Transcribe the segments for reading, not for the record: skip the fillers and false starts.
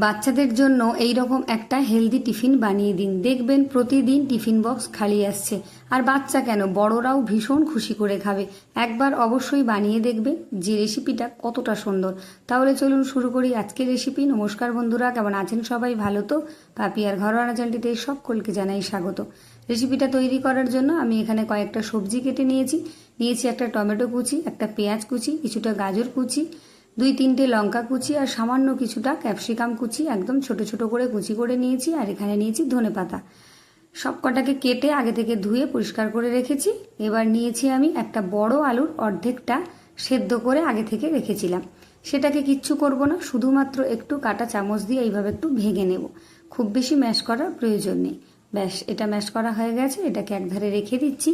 বাচ্চাদের জন্য এই রকম একটা হেলদি টিফিন বানিয়ে দিন, দেখবেন প্রতিদিন টিফিন বক্স খালি আসছে। আর বাচ্চা কেন, বড়রাও ভীষণ খুশি করে খাবে। একবার অবশ্যই বানিয়ে দেখবে যে রেসিপিটা কতটা সুন্দর। তাহলে চলুন শুরু করি আজকের রেসিপি। নমস্কার বন্ধুরা, কেমন আছেন সবাই? ভালো তো? পাপিয়ার ঘরোয়া চ্যানেলটিতে সকলকে জানাই স্বাগত। রেসিপিটা তৈরি করার জন্য আমি এখানে কয়েকটা সবজি কেটে নিয়েছি একটা টমেটো কুচি, একটা পেঁয়াজ কুচি, কিছুটা গাজর কুচি, 2-3টে লঙ্কা কুচি আর সামান্য কিছুটা ক্যাপসিকাম কুচি একদম ছোট ছোট করে কুচি করে নিয়েছি। আর এখানে নিয়েছি ধনেপাতা। সব কটাকে কেটে আগে থেকে ধুয়ে পরিষ্কার করে রেখেছি। এবার নিয়েছি আমি একটা বড় আলুর অর্ধেকটা সেদ্ধ করে আগে থেকে রেখেছিলাম। সেটাকে কিচ্ছু করব না, শুধুমাত্র একটু কাঁটা চামচ দিয়ে এইভাবে একটু ভেঙে নেব। খুব বেশি ম্যাশ করার প্রয়োজন নেই। ব্যাস, এটা ম্যাশ করা হয়ে গেছে, এটাকে একধারে রেখে দিচ্ছি।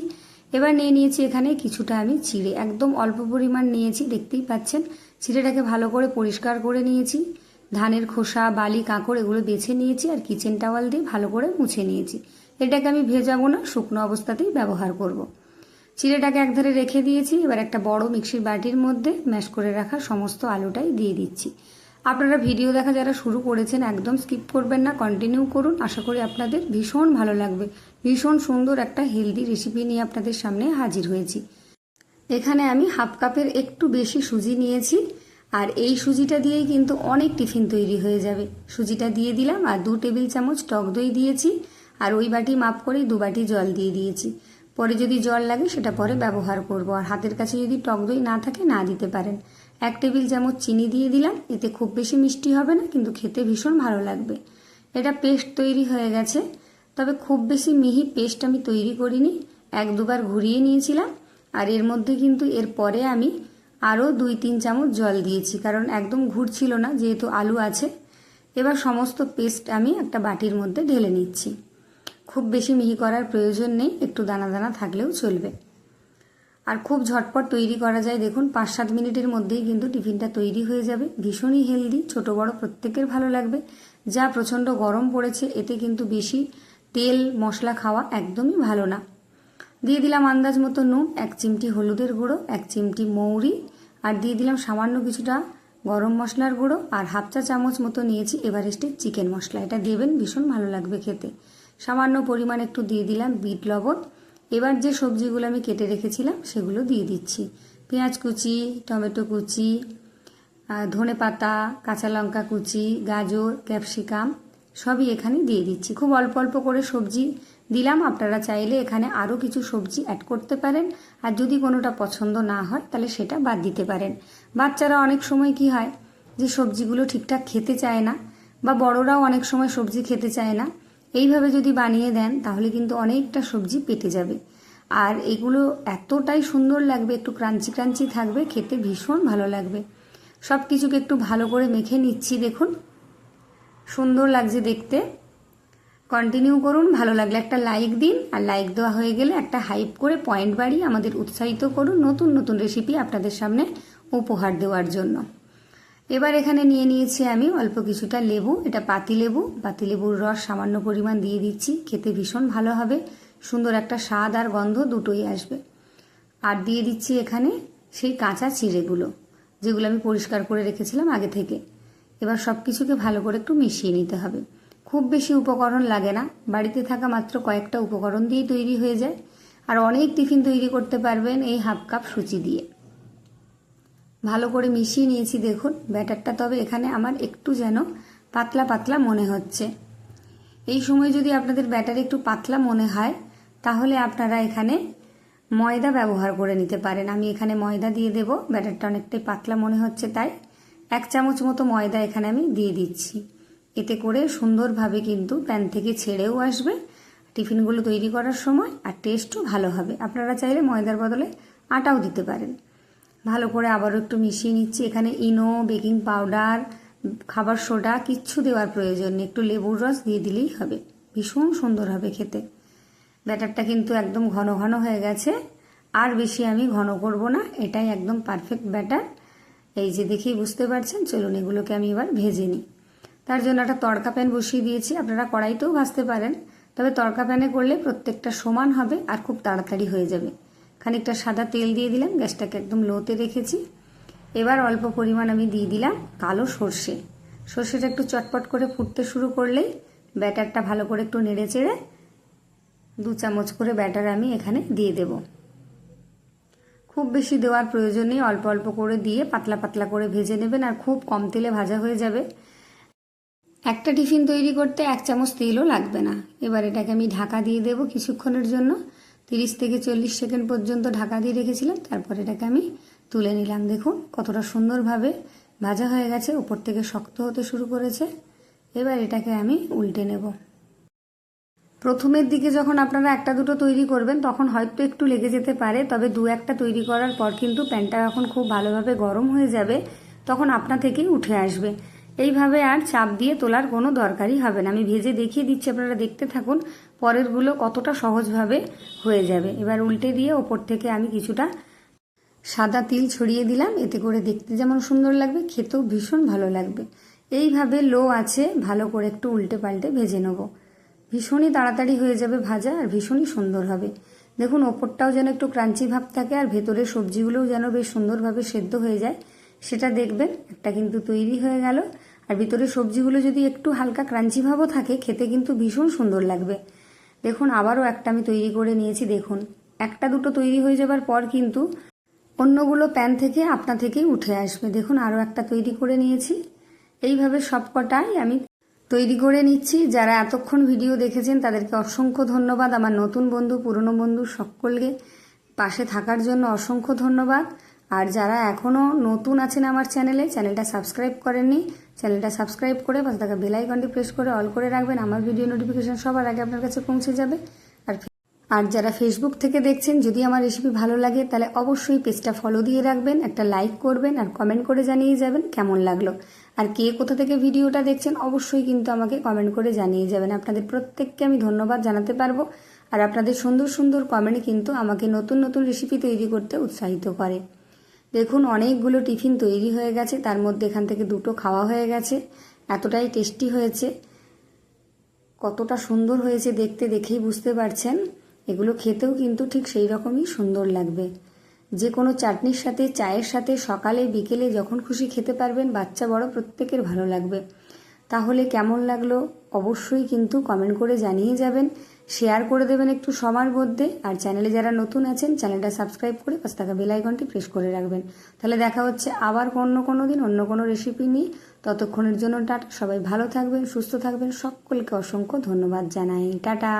এবার নিয়েছি এখানে কিছুটা আমি চিড়ে, একদম অল্প পরিমাণ নিয়েছি, দেখতেই পাচ্ছেন। চিড়েটাকে ভালো করে পরিষ্কার করে নিয়েছি, ধানের খোসা, বালি, কাঁকড় এগুলো বেছে নিয়েছি আর কিচেন টাওয়াল দিয়ে ভালো করে মুছে নিয়েছি। এটাকে আমি ভেজাবো না, শুকনো অবস্থাতেই ব্যবহার করব। চিড়েটাকে একধারে রেখে দিয়েছি। এবার একটা বড় মিক্সির বাটির মধ্যে ম্যাশ করে রাখা সমস্ত আলুটাই দিয়ে দিচ্ছি। আপনারা ভিডিও দেখা যারা শুরু করেছেন একদম স্কিপ করবেন না, কন্টিনিউ করুন। আশা করি আপনাদের ভীষণ ভালো লাগবে। ভীষণ সুন্দর একটা হেলদি রেসিপি নিয়ে আপনাদের সামনে হাজির হয়েছি। এখানে আমি হাফ কাপের একটু বেশি সুজি নিয়েছি, আর এই সুজিটা দিয়েই কিন্তু অনেক টিফিন তৈরি হয়ে যাবে। সুজিটা দিয়ে দিলাম আর 2 টেবিল চামচ টক দই দিয়েছি, আর ওই বাটি মাপ করেই 2 বাটি জল দিয়ে দিয়েছি। পরে যদি জল লাগে সেটা পরে ব্যবহার করব। আর হাতের কাছে যদি টক দই না থাকে না দিতে পারেন। 1 টেবিল চামচ চিনি দিয়ে দিলাম। এতে খুব বেশি মিষ্টি হবে না, কিন্তু খেতে ভীষণ ভালো লাগবে। এটা পেস্ট তৈরি হয়ে গেছে, তবে খুব বেশি মিহি পেস্ট আমি তৈরি করিনি, 1-2 বার ঘুরিয়ে নিয়েছিলাম। আর এর মধ্যে কিন্তু এরপরে আমি আরও 2-3 চামচ জল দিয়েছি, কারণ একদম ঘুরছিল না যেহেতু আলু আছে। এবার সমস্ত পেস্ট আমি একটা বাটির মধ্যে ঢেলে নিচ্ছি। খুব বেশি মিহি করার প্রয়োজন নেই, একটু দানা দানা থাকলেও চলবে। আর খুব ঝটপট তৈরি করা যায়, দেখুন 5-7 মিনিটের মধ্যেই কিন্তু টিফিনটা তৈরি হয়ে যাবে। ভীষণই হেলদি, ছোট বড় প্রত্যেকের ভালো লাগবে। যা প্রচণ্ড গরম পড়েছে, এতে কিন্তু বেশি তেল মশলা খাওয়া একদমই ভালো না। দিয়ে দিলাম আন্দাজ মতো নুন, 1 চিমটি হলুদের গুঁড়ো, 1 চিমটি মৌরি, আর দিয়ে দিলাম সামান্য কিছুটা গরম মশলার গুঁড়ো, আর হাফ চা চামচ মতো নিয়েছি এভারেস্টের চিকেন মশলা। এটা দেবেন, ভীষণ ভালো লাগবে খেতে। সামান্য পরিমাণ একটু দিয়ে দিলাম বিট লবণ। এবার যে সবজিগুলো আমি কেটে রেখেছিলাম সেগুলো দিয়ে দিচ্ছি। পেঁয়াজ কুচি, টমেটো কুচি, ধনেপাতা, কাঁচা লঙ্কা কুচি, গাজর, ক্যাপসিকাম সবই এখানে দিয়ে দিচ্ছি। খুব অল্প অল্প করে সবজি দিলাম। আপনারা চাইলে এখানে আরও কিছু সবজি অ্যাড করতে পারেন, আর যদি কোনোটা পছন্দ না হয় তাহলে সেটা বাদ দিতে পারেন। বাচ্চারা অনেক সময় কি হয় যে সবজিগুলো ঠিকঠাক খেতে চায় না, বা বড়রাও অনেক সময় সবজি খেতে চায় না। এইভাবে যদি বানিয়ে দেন তাহলে কিন্তু অনেকটা সবজি পেটে যাবে। আর এগুলো এতটাই সুন্দর লাগবে, একটু ক্রাঞ্চি ক্রাঞ্চি থাকবে, খেতে ভীষণ ভালো লাগবে। সব কিছুকে একটু ভালো করে মেখে নিচ্ছি, দেখুন সুন্দর লাগছে দেখতে। কন্টিনিউ করুন, ভালো লাগলে একটা লাইক দিন, আর লাইক দেওয়া হয়ে গেলে একটা হাইপ করে পয়েন্ট বাড়িয়ে আমাদের উৎসাহিত করুন নতুন নতুন রেসিপি আপনাদের সামনে উপহার দেওয়ার জন্য। এবার এখানে নিয়েছি আমি অল্প কিছুটা লেবু, এটা পাতিলেবুর রস সামান্য পরিমাণ দিয়ে দিচ্ছি। খেতে ভীষণ ভালো হবে, সুন্দর একটা স্বাদ আর গন্ধ দুটোই আসবে। আর দিয়ে দিচ্ছি এখানে সেই কাঁচা চিড়েগুলো, যেগুলো আমি পরিষ্কার করে রেখেছিলাম আগে থেকে। এবার সব কিছুকে ভালো করে একটু মিশিয়ে নিতে হবে। খুব বেশি উপকরণ লাগে না, বাড়িতে থাকা মাত্র কয়েকটা উপকরণ দিয়েই তৈরি হয়ে যায়। আর অনেক টিফিন তৈরি করতে পারবেন এই হাফ কাপ সুজি দিয়ে। ভালো করে মিশিয়ে নিয়েছি, দেখুন ব্যাটারটা। তবে এখানে আমার একটু যেন পাতলা পাতলা মনে হচ্ছে। এই সময় যদি আপনাদের ব্যাটার একটু পাতলা মনে হয় তাহলে আপনারা এখানে ময়দা ব্যবহার করে নিতে পারেন। আমি এখানে ময়দা দিয়ে দেব, ব্যাটারটা অনেকটাই পাতলা মনে হচ্ছে তাই 1 চামচ মতো ময়দা এখানে আমি দিয়ে দিচ্ছি। এতে করে সুন্দরভাবে কিন্তু প্যান থেকে ছেড়েও আসবে টিফিনগুলো তৈরি করার সময়, আর টেস্টও ভালো হবে। আপনারা চাইলে ময়দার বদলে আটাও দিতে পারেন। ভালো করে আবারও একটু মিশিয়ে নিচ্ছি। এখানে ইনো, বেকিং পাউডার, খাবার সোডা কিচ্ছু দেওয়ার প্রয়োজন নেই, একটু লেবুর রস দিয়ে দিলেই হবে। ভীষণ সুন্দর হবে খেতে। ব্যাটারটা কিন্তু একদম ঘন ঘন হয়ে গেছে, আর বেশি আমি ঘন করব না, এটাই একদম পারফেক্ট ব্যাটার। এই যে দেখেই বুঝতে পারছেন। চলুন এগুলোকে আমি এবার ভেজে নিই। তার জন্য একটা তড়কা প্যান বসিয়ে দিয়েছি, আপনারা কড়াইতেও ভাজতে পারেন, তবে তড়কা প্যানে করলে প্রত্যেকটা সমান হবে আর খুব তাড়াতাড়ি হয়ে যাবে। খানিকটা সাদা তেল দিয়ে দিলাম, গ্যাসটাকে একদম লোতে রেখেছি। এবার অল্প পরিমাণ আমি দিয়ে দিলাম কালো সর্ষে। সর্ষেটা একটু চটপট করে ফুটতে শুরু করলেই ব্যাটারটা ভালো করে একটু নেড়ে চেড়ে 2 চামচ করে ব্যাটার আমি এখানে দিয়ে দেব। খুব বেশি দেওয়ার প্রয়োজন নেই, অল্প অল্প করে দিয়ে পাতলা পাতলা করে ভেজে নেবেন আর খুব কম তেলে ভাজা হয়ে যাবে। একটা টিফিন তৈরি করতে 1 চামচ তেলও লাগবে না। এবার এটাকে আমি ঢাকা দিয়ে দেব কিছুক্ষণের জন্য, 30 থেকে 40 সেকেন্ড পর্যন্ত ঢাকা দিয়ে রেখেছিলাম। তারপর এটাকে আমি তুলে নিলাম। দেখুন কতটা সুন্দরভাবে ভাজা হয়ে গেছে, উপর থেকে শক্ত হতে শুরু করেছে। এবার এটাকে আমি উল্টে নেব। প্রথমের দিকে যখন আপনারা একটা দুটো তৈরি করবেন তখন হয়তো একটু লেগে যেতে পারে, তবে 2-1টা তৈরি করার পর কিন্তু প্যানটা যখন খুব ভালোভাবে গরম হয়ে যাবে তখন আপনা থেকেই উঠে আসবে। এইভাবে আর চাপ দিয়ে তোলার কোনো দরকারই হবে না। আমি ভেজে দেখিয়ে দিচ্ছি, আপনারা দেখতে থাকুন পরেরগুলো কতটা সহজভাবে হয়ে যাবে। এবার উল্টে দিয়ে ওপর থেকে আমি কিছুটা সাদা তিল ছড়িয়ে দিলাম, এতে করে দেখতে যেমন সুন্দর লাগবে খেতেও ভীষণ ভালো লাগবে। এইভাবে লো আছে ভালো করে একটু উল্টে পাল্টে ভেজে নেব। ভীষণই তাড়াতাড়ি হয়ে যাবে ভাজা আর ভীষণই সুন্দর হবে। দেখুন ওপরটাও যেন একটু ক্রাঞ্চি ভাব থাকে আর ভেতরের সবজিগুলোও যেন বেশ সুন্দরভাবে সেদ্ধ হয়ে যায়, সেটা দেখবেন। একটা কিন্তু তৈরি হয়ে গেল। আর ভিতরের সবজিগুলো যদি একটু হালকা ক্রাঞ্চি ভাবও থাকে খেতে কিন্তু ভীষণ সুন্দর লাগবে। দেখুন আবারও একটা আমি তৈরি করে নিয়েছি। দেখুন একটা দুটো তৈরি হয়ে যাবার পর কিন্তু অন্যগুলো প্যান থেকে আপনা থেকেই উঠে আসবে। দেখুন আরও একটা তৈরি করে নিয়েছি। এইভাবে সবকটাই আমি তৈরি করে নিচ্ছি। যারা এতক্ষণ ভিডিও দেখেছেন তাদেরকে অসংখ্য ধন্যবাদ। আমার নতুন বন্ধু পুরনো বন্ধু সকলকে পাশে থাকার জন্য অসংখ্য ধন্যবাদ। আর যারা এখনও নতুন আছেন আমার চ্যানেলটা সাবস্ক্রাইব করেননি, চ্যানেলটা সাবস্ক্রাইব করে পাশে থাকা বেল আইকনটি প্রেস করে অল করে রাখবেন। আমার ভিডিও নোটিফিকেশন সবার আগে আপনার কাছে পৌঁছে যাবে। আর যারা ফেসবুক থেকে দেখছেন, যদি আমার রেসিপি ভালো লাগে তাহলে অবশ্যই পেজটা ফলো দিয়ে রাখবেন, একটা লাইক করবেন আর কমেন্ট করে জানিয়ে যাবেন কেমন লাগলো। আর কে কোথা থেকে ভিডিওটা দেখছেন অবশ্যই কিন্তু আমাকে কমেন্ট করে জানিয়ে যাবেন। আপনাদের প্রত্যেককে আমি ধন্যবাদ জানাতে পারবো। আর আপনাদের সুন্দর সুন্দর কমেন্ট কিন্তু আমাকে নতুন নতুন রেসিপি তৈরি করতে উৎসাহিত করে। দেখুন অনেকগুলো টিফিন তৈরি হয়ে গেছে, তার মধ্যে এখান থেকে 2টো খাওয়া হয়ে গেছে। এতটাই টেস্টি হয়েছে, কতটা সুন্দর হয়েছে দেখতে দেখেই বুঝতে পারছেন। এগুলো খেতেও কিন্তু ঠিক সেই রকমই সুন্দর লাগবে। যে কোনো চাটনির সাথে, চায়ের সাথে, সকালে বিকেলে যখন খুশি খেতে পারবেন, বাচ্চা বড় প্রত্যেকের ভালো লাগবে। তাহলে কেমন লাগলো অবশ্যই কিন্তু কমেন্ট করে জানিয়ে যাবেন, শেয়ার করে দেবেন একটু সবার মধ্যে। আর চ্যানেলে যারা নতুন আছেন চ্যানেলটা সাবস্ক্রাইব করে পাশে থাকা বেল আইকনটি প্রেস করে রাখবেন। তাহলে দেখা হচ্ছে আবার অন্য কোনো দিন অন্য কোনো রেসিপি নিয়ে। ততক্ষণের জন্য টাটা। সবাই ভালো থাকবেন, সুস্থ থাকবেন। সকলকে অসংখ্য ধন্যবাদ জানাই। টাটা।